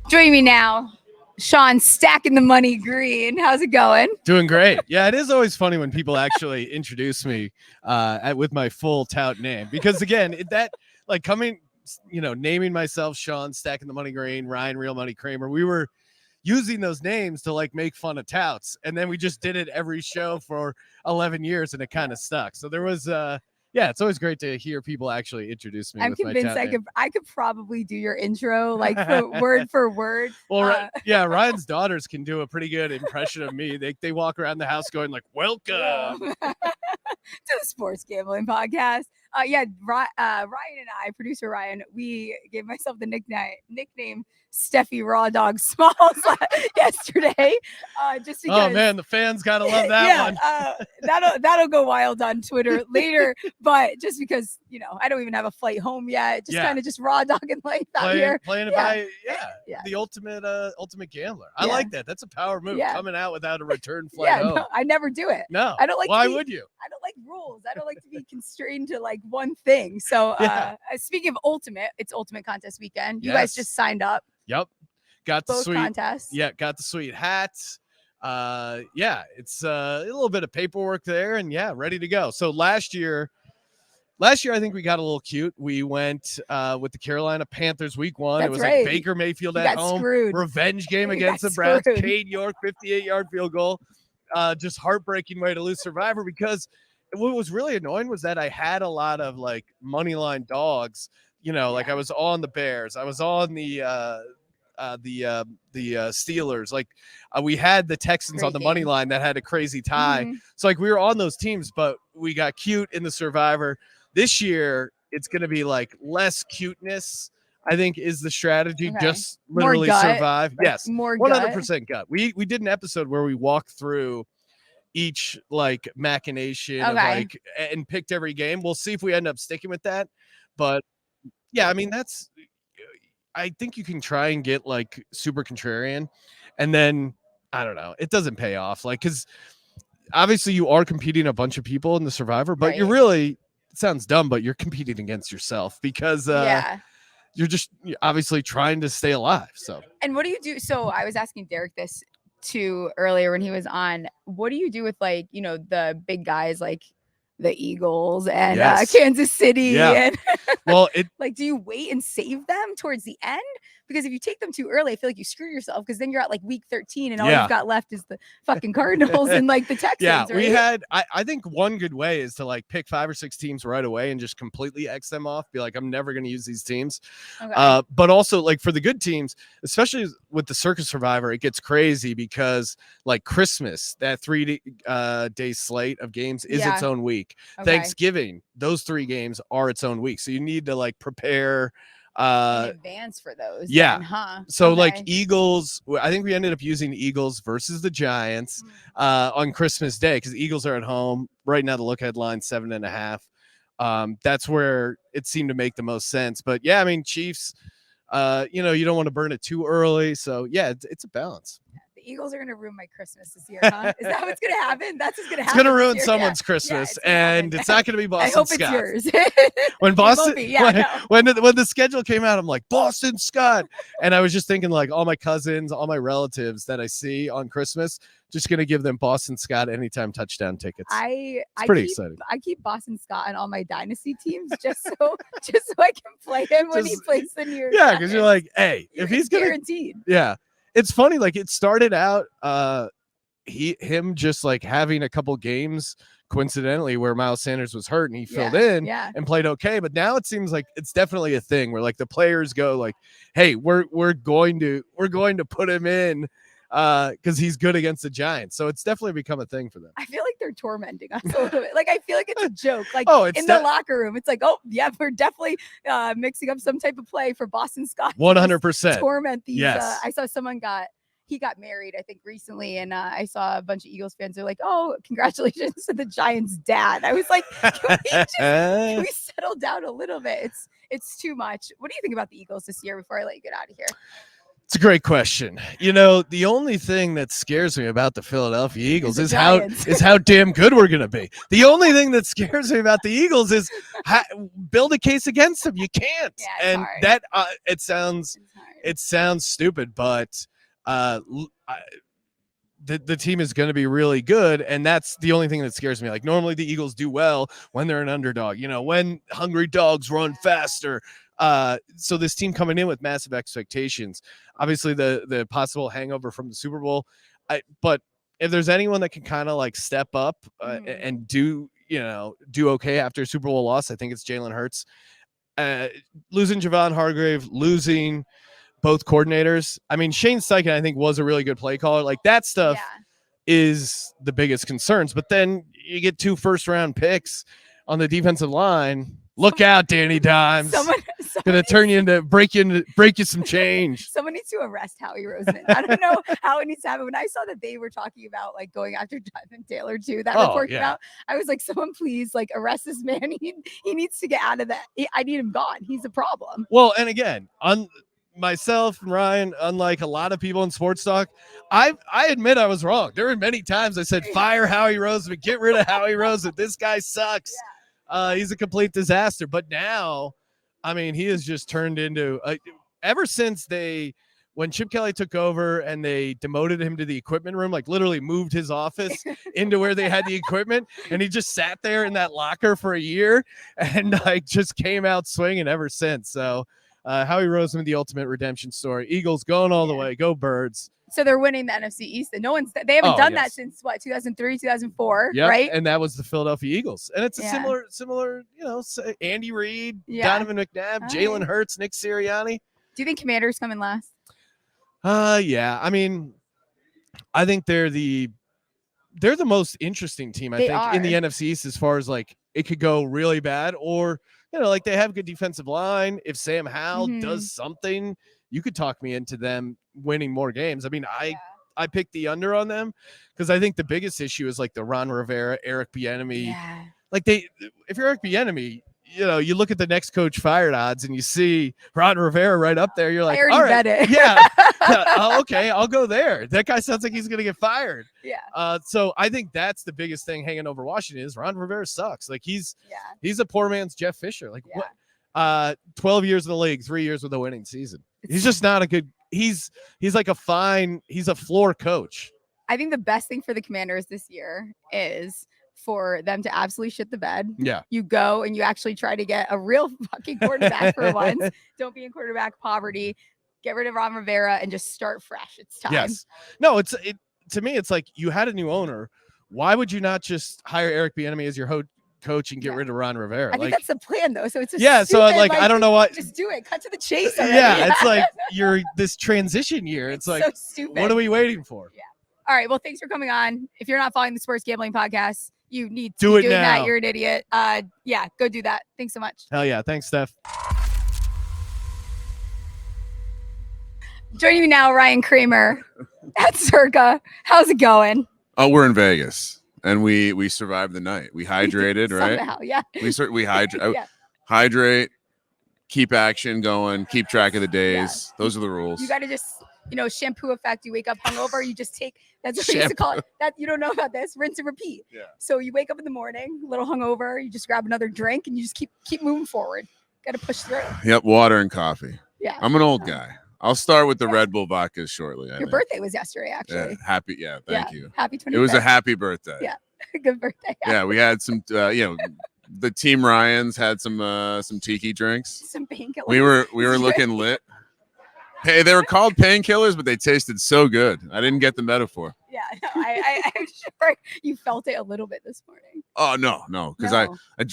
Join me now, Sean, stacking the money green. How's it going? Doing great. Yeah, it is always funny when people actually introduce me with my full tout name, because again, that like coming, naming myself Sean, stacking the money green, Ryan, real money, Kramer. We were using those names to like make fun of touts, and then we just did it every show for 11 years, and it kind of stuck. So there was yeah, it's always great to hear people actually introduce me. I'm with convinced my I could probably do your intro like word for word. Well, yeah, Ryan's daughters can do a pretty good impression of me. They walk around the house going like, "Welcome to the Sports Gambling Podcast." Ryan and I, producer Ryan, we gave myself the nickname Stephie Raw Dog Smalls yesterday. Just because, oh man, the fans gotta love that one. That'll go wild on Twitter later. But just because I don't even have a flight home yet, just kind of just raw dogging life out here, playing it by the ultimate gambler. I like that. That's a power move. Coming out without a return flight home. No, I never do it. No, I don't like. Why would you? I don't like rules. I don't like to be constrained to like one thing. So speaking of ultimate, it's ultimate contest weekend. You guys just signed up. Yep. Got the both sweet contests. Yeah, got the sweet hats. It's a little bit of paperwork there, and ready to go. So last year I think we got a little cute. We went with the Carolina Panthers week 1. That's it was right. like Baker Mayfield at home. Screwed. Revenge game against the Browns. Cade York, 58-yard field goal. Just heartbreaking way to lose Survivor, because what was really annoying was that I had a lot of like money line dogs. Like I was on the Bears. I was on the Steelers. Like we had the Texans on the money line that had a crazy tie. Mm-hmm. So like we were on those teams, but we got cute in the Survivor. This year it's going to be like less cuteness, I think, is the strategy. Okay. Just literally survive. Like, yes, more 100% gut. We did an episode where we walked through each like machination of, like, and picked every game. We'll see if we end up sticking with that. But yeah, I mean, I think you can try and get like super contrarian, and then I don't know, it doesn't pay off. Like, because obviously you are competing a bunch of people in the Survivor, but you're really, it sounds dumb, but you're competing against yourself, because you're just obviously trying to stay alive. So, and what do you do? So I was asking Derek this too earlier when he was on. What do you do with like the big guys like the Eagles and Kansas City? And well, like, do you wait and save them towards the end? Because if you take them too early, I feel like you screw yourself, because then you're at like week 13 and all you've got left is the fucking Cardinals and like the Texans. Yeah, right? we had, I think one good way is to like pick 5 or 6 teams right away and just completely X them off. Be like, I'm never going to use these teams. Okay. But also like for the good teams, especially with the Circa Survivor, it gets crazy because like Christmas, that 3-day slate of games is its own week. Okay. Thanksgiving, those 3 games are its own week. So you need to like prepare in advance for those. Yeah. Then, huh? So like Eagles, I think we ended up using Eagles versus the Giants on Christmas Day, because Eagles are at home right now. The look headline 7.5. That's where it seemed to make the most sense. But yeah, I mean, Chiefs, you don't want to burn it too early. So yeah, it's a balance. The Eagles are going to ruin my Christmas this year, huh? Is that what's going to happen? That's what's going to happen. It's going to ruin someone's Christmas, and it's not going to be Boston. I hope Scott. It's yours. When Boston, when the schedule came out, I'm like, Boston Scott, and I was just thinking like all my cousins, all my relatives that I see on Christmas, just going to give them Boston Scott anytime touchdown tickets. It's pretty exciting. I keep Boston Scott on all my dynasty teams just so I can play him when he plays the New York. Yeah, because you're like, hey, if he's guaranteed. Yeah. It's funny, like it started out him just like having a couple games coincidentally where Miles Sanders was hurt and he filled in and played okay, but now it seems like it's definitely a thing where like the players go like, hey, we're going to put him in because he's good against the Giants. So it's definitely become a thing for them. I feel like they're tormenting us a little bit. Like I feel like it's a joke. Like in the locker room, it's like, oh yeah, we're definitely mixing up some type of play for Boston Scott. 100% torment these. Yes. I saw someone got married, I think recently, and I saw a bunch of Eagles fans. They're like, oh, congratulations to the Giants' dad. I was like, can we settle down a little bit? It's too much. What do you think about the Eagles this year before I let you get out of here? It's a great question. The only thing that scares me about the Philadelphia Eagles is how damn good we're going to be. The only thing that scares me about the Eagles is build a case against them. You can't. Yeah, and hard. that it sounds it sounds stupid, but the team is going to be really good, and that's the only thing that scares me. Like normally the Eagles do well when they're an underdog, when hungry dogs run faster. So this team coming in with massive expectations, obviously the possible hangover from the Super Bowl, but if there's anyone that can kind of like step up and do okay after a Super Bowl loss, I think it's Jalen Hurts. Losing Javon Hargrave, losing both coordinators. I mean, Shane Steichen, I think, was a really good play caller. Like that stuff is the biggest concerns. But then you get 2 first-round picks on the defensive line. Look out, Danny Dimes. Gonna turn you into break you some change. Someone needs to arrest Howie Roseman. I don't know how it needs to happen. When I saw that they were talking about like going after Jonathan Taylor too, that report came out. I was like, someone please like arrest this man. He needs to get out of that. I need him gone. He's a problem. Well, and again, myself and Ryan, unlike a lot of people in sports talk, I admit I was wrong. There were many times I said, fire Howie Roseman, get rid of Howie Roseman. This guy sucks. He's a complete disaster. But now, I mean, he has just turned into ever since when Chip Kelly took over and they demoted him to the equipment room, like literally moved his office into where they had the equipment, and he just sat there in that locker for a year and like just came out swinging ever since. So Howie Roseman, the ultimate redemption story. Eagles going all the way. Go Birds. So they're winning the NFC East. And they haven't done that since 2003, 2004, right? And that was the Philadelphia Eagles. And it's a similar, Andy Reid, Donovan McNabb, Jalen Hurts, Nick Sirianni. Do you think Commanders come in last? Yeah. I mean, I think they're the most interesting team, I think, in the NFC East as far as like it could go really bad or like they have a good defensive line. If Sam Howell does something, you could talk me into them winning more games. I mean, I picked the under on them because I think the biggest issue is like the Ron Rivera, Eric Bieniemy. Yeah. Like if you're Eric Bieniemy, you look at the next coach fired odds and you see Ron Rivera right up there. You're like, all right, bet it. Yeah. Okay, I'll go there. That guy sounds like he's going to get fired. Yeah. So I think that's the biggest thing hanging over Washington is Ron Rivera sucks. Like he's a poor man's Jeff Fisher. Like what? 12 years in the league, 3 years with a winning season. He's just not a good. He's like he's a floor coach. I think the best thing for the Commanders this year is for them to absolutely shit the bed. Yeah. You go and you actually try to get a real fucking quarterback for once. Don't be in quarterback poverty. Get rid of Ron Rivera and just start fresh. It's time. Yes. No, to me, it's like you had a new owner. Why would you not just hire Eric Bieniemy as your coach and get rid of Ron Rivera? I think that's the plan though. So it's just so like I don't know what. Just do it. Cut to the chase already. Yeah, it's like you're this transition year. It's like so stupid. What are we waiting for? Yeah. All right. Well, thanks for coming on. If you're not following the Sports Gambling Podcast, you need to be doing that. You're an idiot. Go do that. Thanks so much. Hell yeah. Thanks, Steph. Joining me now, Ryan Kramer at Circa. How's it going? Oh, we're in Vegas and we survived the night. We hydrated, right? Somehow, yeah. We hydrate. Hydrate, keep action going, keep track of the days. Those are the rules. You got to just, shampoo effect. You wake up hungover, you just take, that's what we used to call it. That you don't know about this, rinse and repeat. Yeah. So you wake up in the morning, a little hungover, you just grab another drink and you just keep moving forward. Got to push through. Yep, water and coffee. Yeah. I'm an old guy. I'll start with the Red Bull vodkas shortly. Your birthday was yesterday, actually. Thank you. Happy 25th. It was a happy birthday. Yeah, good birthday. Yeah, we had some, the Team Ryans had some tiki drinks. Some painkillers. We were looking lit. Hey, they were called painkillers, but they tasted so good. I didn't get the metaphor. Yeah, no, I'm sure you felt it a little bit this morning. Oh no, because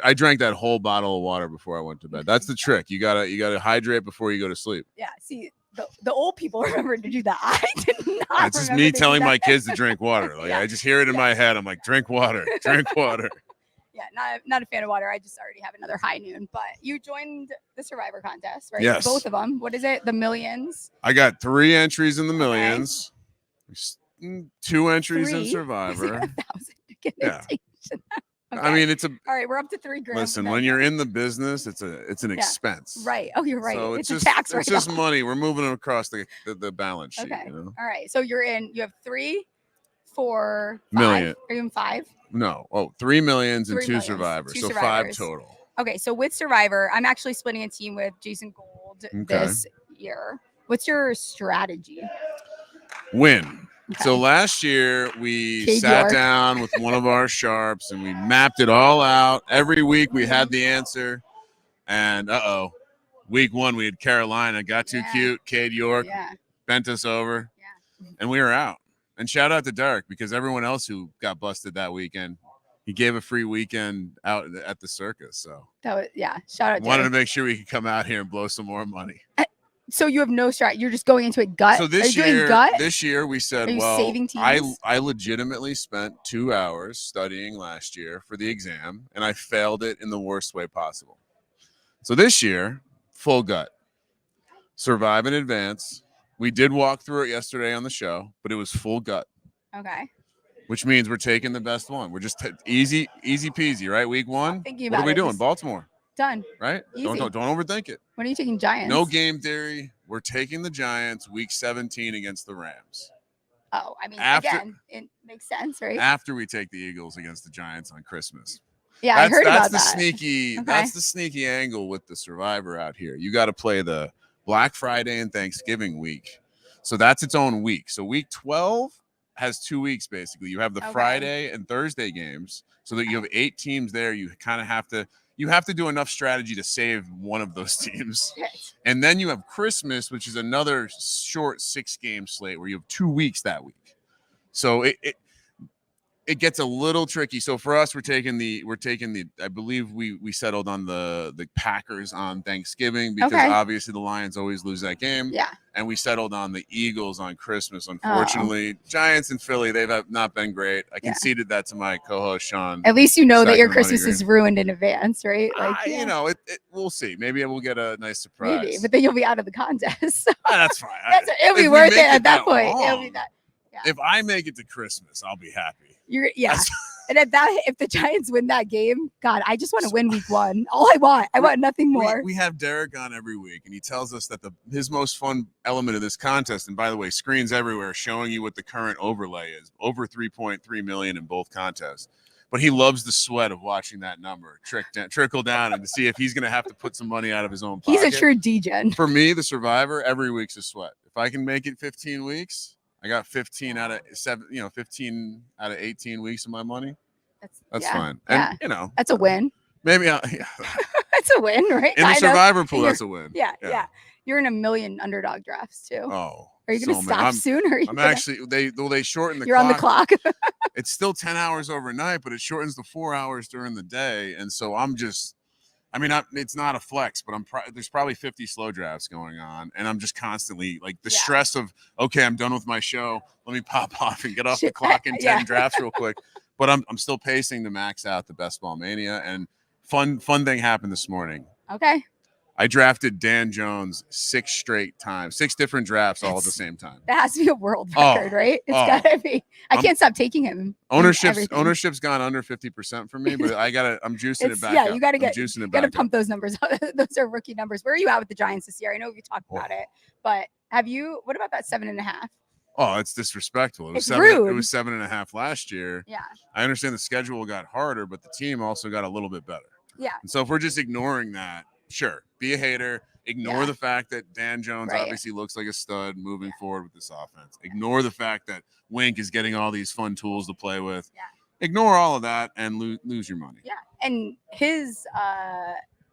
I drank that whole bottle of water before I went to bed. That's the trick. You gotta hydrate before you go to sleep. Yeah, see, the old people remember to do that. I did not. It's just me telling my kids to drink water. Like I just hear it in my head. I'm like, drink water, drink water. Yeah, not a fan of water. I just already have another high noon. But you joined the Survivor contest, right? Yes. Both of them. What is it? The Millions? I got 3 entries in the Millions. Okay. 2 entries in Survivor. Yeah. Okay. I mean, it's all right. We're up to $3 grand. Listen, when you're in the business, it's an expense. Right. Oh, you're right. So it's a tax. It's just money. We're moving it across the balance sheet. Okay. All right. So you're in. You have 3, 4, 5. Million. Are you in 5? No. Oh, 3 millions and 2 survivors. So 5 total. Okay. So with Survivor, I'm actually splitting a team with Jason Gold this year. What's your strategy? Win. Okay. So last year we Cade sat York. down with one of our sharps and we mapped it all out. Every week we had the answer. And week 1 we had Carolina, got too cute. Cade York bent us over, and we were out. And shout out to Derek, because everyone else who got busted that weekend, he gave a free weekend out at the Circa. So that was shout out. Wanted to make sure we could come out here and blow some more money. So you have no strat. You're just going into it gut. So this year we said, well, saving teams? I legitimately spent 2 hours studying last year for the exam, and I failed it in the worst way possible. So this year, full gut, survive in advance. We did walk through it yesterday on the show, but it was full gut. Okay. Which means we're taking the best one. We're just easy peasy, right? Week 1. What are we doing? Baltimore. Done. Right? Easy. Don't overthink it. When are you taking Giants? No game theory. We're taking the Giants week 17 against the Rams. Oh, I mean, again, it makes sense, right? After we take the Eagles against the Giants on Christmas. Yeah, I heard about that. That's the sneaky angle with the Survivor out here. You got to play the Black Friday and Thanksgiving week. So that's its own week. So week 12 has 2 weeks, basically. You have the Friday and Thursday games, so that you have 8 teams there. You kind of have to do enough strategy to save one of those teams. And then you have Christmas, which is another short 6-game slate where you have 2 weeks that week. So it gets a little tricky. So for us, we're taking the I believe we settled on the Packers on Thanksgiving, because obviously the Lions always lose that game. Yeah. And we settled on the Eagles on Christmas. Unfortunately, Giants and Philly, they've not been great. I conceded that to my co-host Sean. At least you know that your Christmas is ruined in advance, right? Like, you know, we'll see. Maybe we'll get a nice surprise. Maybe, but then you'll be out of the contest. So. That's fine. It'll be worth it at that point. It'll be that. Yeah. If I make it to Christmas, I'll be happy. And if the Giants win that game, God, I just want to win week 1. All I want nothing more. We have Derek on every week, and he tells us that his most fun element of this contest, and by the way, screens everywhere showing you what the current overlay is, over 3.3 million in both contests. But he loves the sweat of watching that number trickle down and to see if he's going to have to put some money out of his own pocket. He's a true degen. For me, the Survivor, every week's a sweat. If I can make it 15 weeks, I got 15 out of 15 out of 18 weeks of my money. That's fine. And that's a win. Maybe that's a win, right? In the Survivor pool, that's a win. Yeah. You're in a million underdog drafts too. Oh. Are you going to stop soon? Or they shorten the You're clock. On the clock. It's still 10 hours overnight, but it shortens to 4 hours during the day. And so it's not a flex, but there's probably 50 slow drafts going on. And I'm just constantly like the stress of, okay, I'm done with my show. Let me pop off and get off the clock in 10 drafts real quick. But I'm still pacing to max out the Best Ball Mania. And fun thing happened this morning. Okay. I drafted Dan Jones 6 straight times, 6 different drafts all at the same time. That has to be a world record, right? It's gotta be. I can't stop taking him. Ownership's gone under 50% for me, but I'm juicing it back. Yeah, you gotta pump those numbers. Those are rookie numbers. Where are you at with the Giants this year? I know we talked about it, but what about that 7.5? Oh, it's disrespectful. It's rude. It was 7.5 last year. Yeah. I understand the schedule got harder, but the team also got a little bit better. Yeah. And so if we're just ignoring that, sure, be a hater. Ignore the fact that Dan Jones obviously looks like a stud moving forward with this offense. Ignore the fact that Wink is getting all these fun tools to play with. Yeah. Ignore all of that and lose your money. Yeah. And his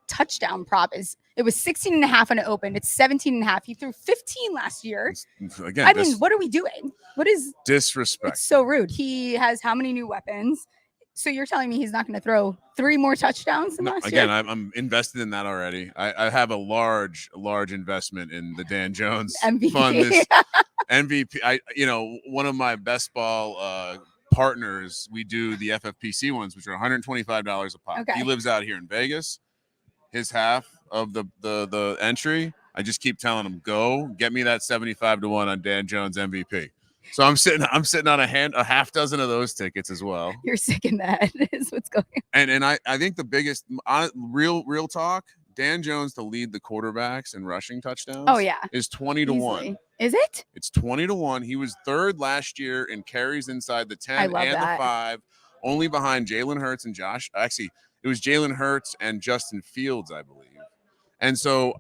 touchdown prop it was 16.5 when it opened. It's 17.5. He threw 15 last year. Again, what are we doing? What is disrespect? It's so rude. He has how many new weapons? So you're telling me he's not going to throw 3 more touchdowns than last year? Again, I'm invested in that already. I have a large investment in the Dan Jones MVP. fund. MVP. One of my best ball partners, we do the FFPC ones, which are $125 a pop. Okay. He lives out here in Vegas. His half of the entry, I just keep telling him, go get me that 75-1 on Dan Jones MVP. So I'm sitting on a half dozen of those tickets as well. You're sick in the head is what's going on. And I think the biggest real talk, Dan Jones to lead the quarterbacks in rushing touchdowns. Oh yeah, is 20-1. Is it? It's 20-1. He was 3rd last year in carries inside the 10 and the 5, only behind Jalen Hurts and Josh. Actually, it was Jalen Hurts and Justin Fields, I believe. And so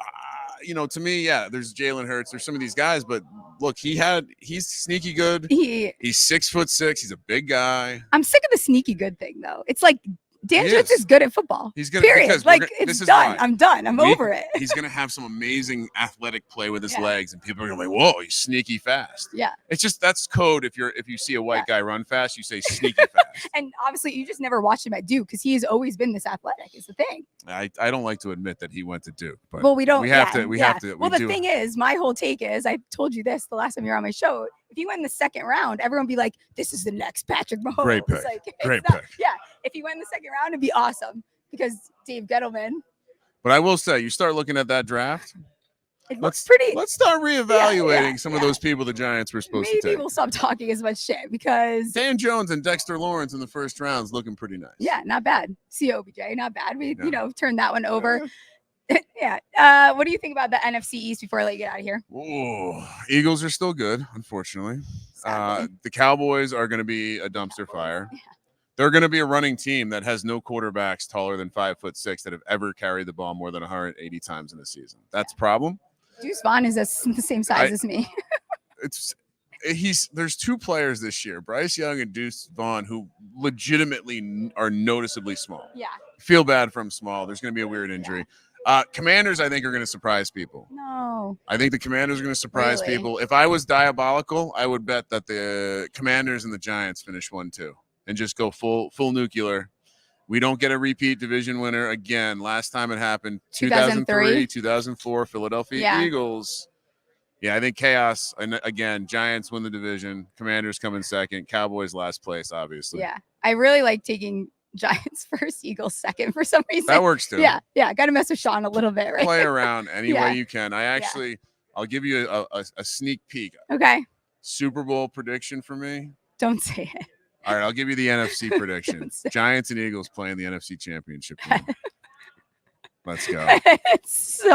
to me, yeah, there's Jalen Hurts, there's some of these guys, but look, he's sneaky good. He's 6'6". He's a big guy. I'm sick of the sneaky good thing though. It's like Dan Jones is good at football. He's good. Period. Like it's done. I'm done. I'm over it. He's gonna have some amazing athletic play with his legs, and people are gonna be like, "Whoa, he's sneaky fast." Yeah. It's just that's code. If you see a white guy run fast, you say sneaky fast. And obviously, you just never watched him at Duke because he's always been this athletic. Is the thing. I don't like to admit that he went to Duke, but we don't. We have to. Well, the thing is, my whole take is, I told you this the last time you were on my show. If he went in the second round, everyone would be like, "This is the next Patrick Mahomes." Great pick. Great pick. Yeah. If he went in the second round, it'd be awesome because Dave Gettleman. But I will say, you start looking at that draft. It looks pretty. Let's start reevaluating some of those people the Giants were supposed to take. Maybe we'll stop talking as much shit because Dan Jones and Dexter Lawrence in the first round is looking pretty nice. Yeah, not bad. COBJ, not bad. We turned that one over. Yeah. What do you think about the NFC East before I let you get out of here? Oh, Eagles are still good, unfortunately. The Cowboys are going to be a dumpster fire. Yeah. They're going to be a running team that has no quarterbacks taller than 5'6" that have ever carried the ball more than 180 times in a season. That's a problem. Deuce Vaughn is the same size as me. There's two players this year, Bryce Young and Deuce Vaughn, who legitimately are noticeably small. Yeah. Feel bad for them small. There's going to be a weird injury. Commanders, I think, are going to surprise people. No. I think the Commanders are going to surprise people. If I was diabolical, I would bet that the Commanders and the Giants finish 1-2 and just go full nuclear. We don't get a repeat division winner again. Last time it happened, 2003, 2004, Philadelphia Eagles. Yeah, I think chaos. And again, Giants win the division. Commanders come in second. Cowboys last place, obviously. Yeah, I really like taking Giants first, Eagles second for some reason. That works too. Yeah. Got to mess with Sean a little bit, right? Play around any way you can. I'll give you a sneak peek. Okay. Super Bowl prediction for me. Don't say it. All right, I'll give you the NFC prediction. Giants and Eagles playing the NFC Championship game. Let's go.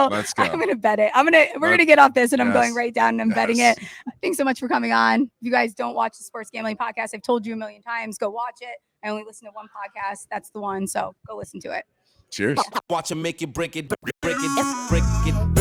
Let's go. I'm gonna bet it. We're gonna get off this, and I'm going right down and I'm betting it. Thanks so much for coming on. If you guys don't watch the Sports Gambling Podcast, I've told you a million times, go watch it. I only listen to one podcast. That's the one. So go listen to it. Cheers. Watch them make it, break it, break it, break it.